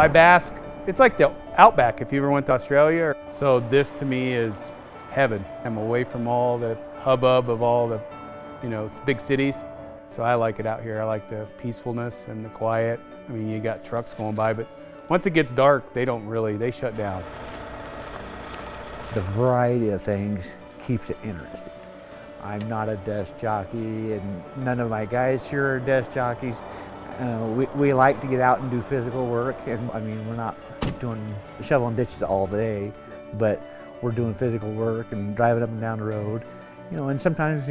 By Basque, it's like the outback if you ever went to Australia. So this to me is heaven. I'm away from all the hubbub of all the, big cities. So I like it out here. I like the peacefulness and the quiet. I mean, you got trucks going by, but once it gets dark, they shut down. The variety of things keeps it interesting. I'm not a desk jockey, and none of my guys here are desk jockeys. We like to get out and do physical work, and I mean, we're not doing shoveling ditches all day, but we're doing physical work and driving up and down the road. And sometimes,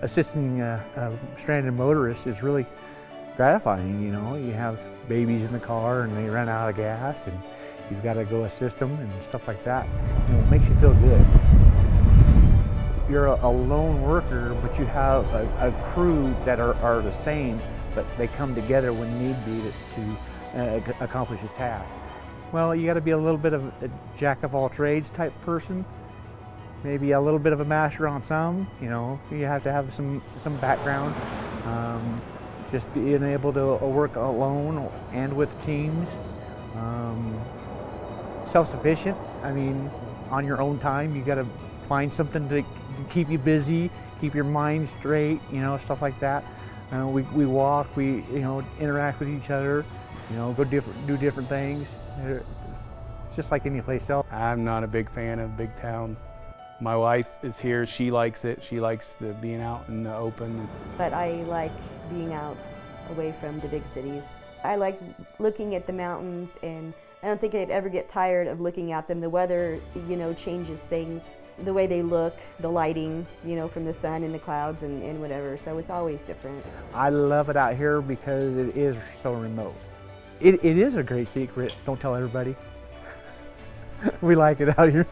assisting a stranded motorist is really gratifying. You have babies in the car and they run out of gas, and you've got to go assist them and stuff like that. It makes you feel good. You're a lone worker, but you have a crew that are the same, but they come together when need be to accomplish a task. Well, you got to be a little bit of a jack of all trades type person, maybe a little bit of a master on some. You have to have some background. Just being able to work alone and with teams. Self-sufficient. I mean, on your own time, you got to find something to keep you busy, keep your mind straight, stuff like that. We walk, we interact with each other, do different things. It's just like any place else. I'm not a big fan of big towns. My wife is here, she likes it. She likes being out in the open. But I like being out away from the big cities. I like looking at the mountains, and I don't think I'd ever get tired of looking at them. The weather, changes things. The way they look, the lighting, from the sun and the clouds and whatever, so it's always different. I love it out here because it is so remote. It is a great secret. Don't tell everybody. We like it out here.